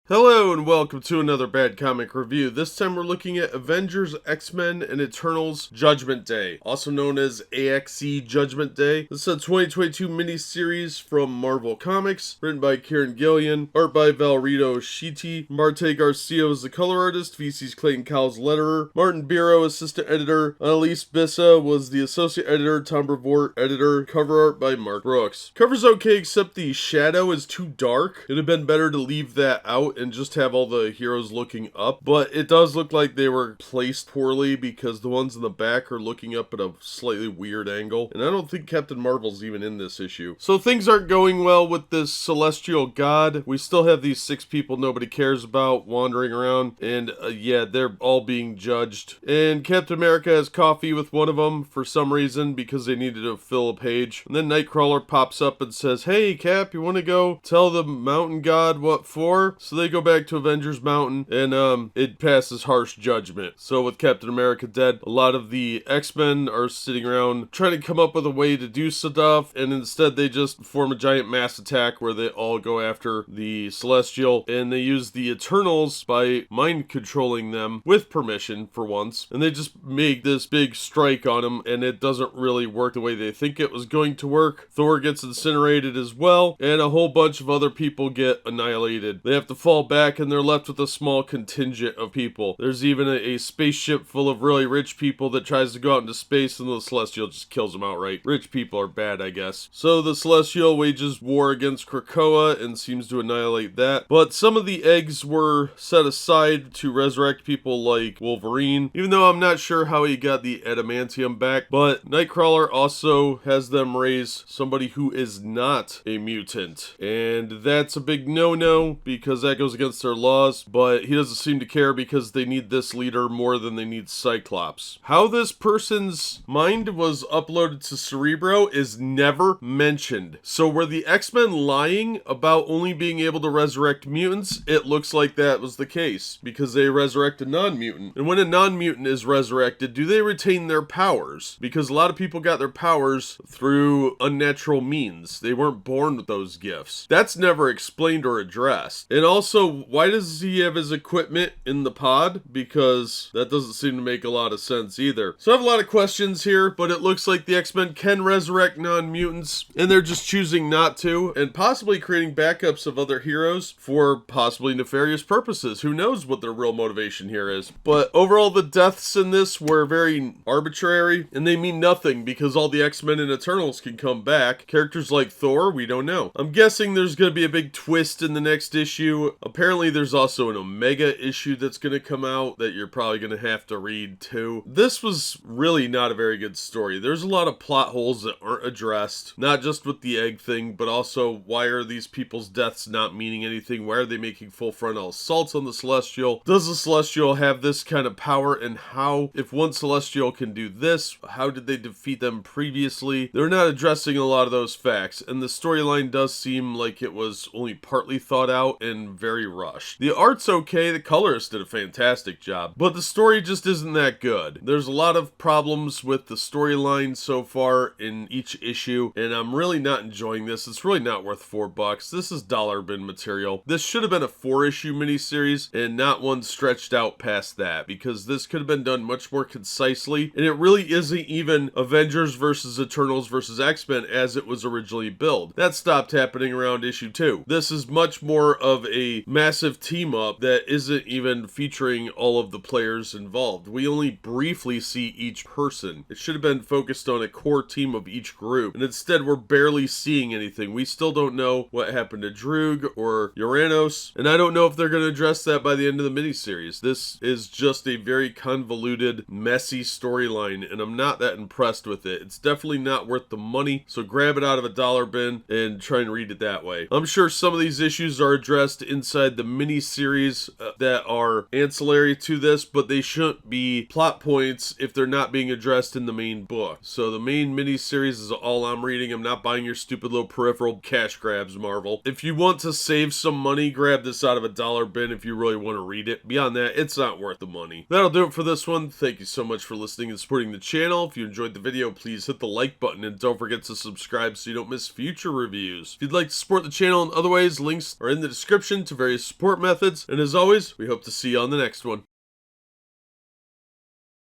Hello and welcome to another Bad Comic Review. This time we're looking at Avengers, X-Men, and Eternals Judgment Day, also known as A.X.E. Judgment Day. This is a 2022 miniseries from Marvel Comics, written by Kieron, Gillen, art by Valerio, Schiti, Marte, Garcia is the color artist, VC's Clayton, Cowles letterer, Martin Biro assistant editor, Annalise Bissa was the associate editor, Tom Brevoort editor, cover art by Mark Brooks. Cover's okay except the shadow is too dark. It'd have been better to leave that out and just have all the heroes looking up, but it does look like they were placed poorly because the ones in the back are looking up at a slightly weird angle, and I don't think Captain Marvel's even in this issue. So things aren't going well with this celestial god. We still have these 6 people nobody cares about wandering around, and yeah, they're all being judged. And Captain America has coffee with one of them for some reason because they needed to fill a page. And then Nightcrawler pops up and says, "Hey Cap, you want to go tell the mountain god what for?" So they go back to Avengers Mountain, and it passes harsh judgment. So with Captain America dead, a lot of the X-Men are sitting around trying to come up with a way to do stuff, and instead they just form a giant mass attack where they all go after the Celestial, and they use the Eternals by mind controlling them with permission for once, and they just make this big strike on them, and it doesn't really work the way they think it was going to work. Thor gets incinerated as well, and a whole bunch of other people get annihilated. They have to fall back, and they're left with a small contingent of people. There's even a spaceship full of really rich people that tries to go out into space, and the Celestial just kills them outright. Rich people are bad, I guess. So the Celestial wages war against Krakoa and seems to annihilate that. But some of the eggs were set aside to resurrect people like Wolverine, even though I'm not sure how he got the adamantium back. But Nightcrawler also has them raise somebody who is not a mutant, and that's a big no-no because that goes against their laws, but he doesn't seem to care because they need this leader more than they need Cyclops. How this person's mind was uploaded to Cerebro is never mentioned. So were the X-Men lying about only being able to resurrect mutants? It looks like that was the case because they resurrect a non-mutant. And when a non-mutant is resurrected, do they retain their powers? Because a lot of people got their powers through unnatural means. They weren't born with those gifts. That's never explained or addressed. And also, why does he have his equipment in the pod? Because that doesn't seem to make a lot of sense either. So I have a lot of questions here, but it looks like the X-Men can resurrect non-mutants, and they're just choosing not to, and possibly creating backups of other heroes for possibly nefarious purposes. Who knows what their real motivation here is. But overall, the deaths in this were very arbitrary, and they mean nothing because all the X-Men and Eternals can come back. Characters like Thor, we don't know. I'm guessing there's going to be a big twist in the next issue. Apparently there's also an Omega issue that's going to come out that you're probably going to have to read too. This was really not a very good story. There's a lot of plot holes that aren't addressed, not just with the egg thing, but also why are these people's deaths not meaning anything? Why are they making full frontal assaults on the Celestial? Does the Celestial have this kind of power, and how, if one Celestial can do this, how did they defeat them previously? They're not addressing a lot of those facts, and the storyline does seem like it was only partly thought out and very rushed. The art's okay, the colorist did a fantastic job, but the story just isn't that good. There's a lot of problems with the storyline so far in each issue, and I'm really not enjoying this. It's really not worth $4. This is dollar bin material. This should have been a 4-issue miniseries and not one stretched out past that, because this could have been done much more concisely, and it really isn't even Avengers versus Eternals versus X-Men as it was originally billed. That stopped happening around issue 2. This is much more of a massive team up that isn't even featuring all of the players involved. We only briefly see each person. It should have been focused on a core team of each group, and instead we're barely seeing anything. We still don't know what happened to Droog or Uranos, and I don't know if they're going to address that by the end of the miniseries. This is just a very convoluted, messy storyline, and I'm not that impressed with it. It's definitely not worth the money, so grab it out of a dollar bin and try and read it that way. I'm sure some of these issues are addressed inside the mini-series that are ancillary to this, but they shouldn't be plot points if they're not being addressed in the main book. So the main mini-series is all I'm reading. I'm not buying your stupid little peripheral cash grabs, Marvel. If you want to save some money, grab this out of a dollar bin if you really want to read it. Beyond that, it's not worth the money. That'll do it for this one. Thank you so much for listening and supporting the channel. If you enjoyed the video, please hit the like button and don't forget to subscribe so you don't miss future reviews. If you'd like to support the channel in other ways, links are in the description to to various support methods, and as always, we hope to see you on the next one.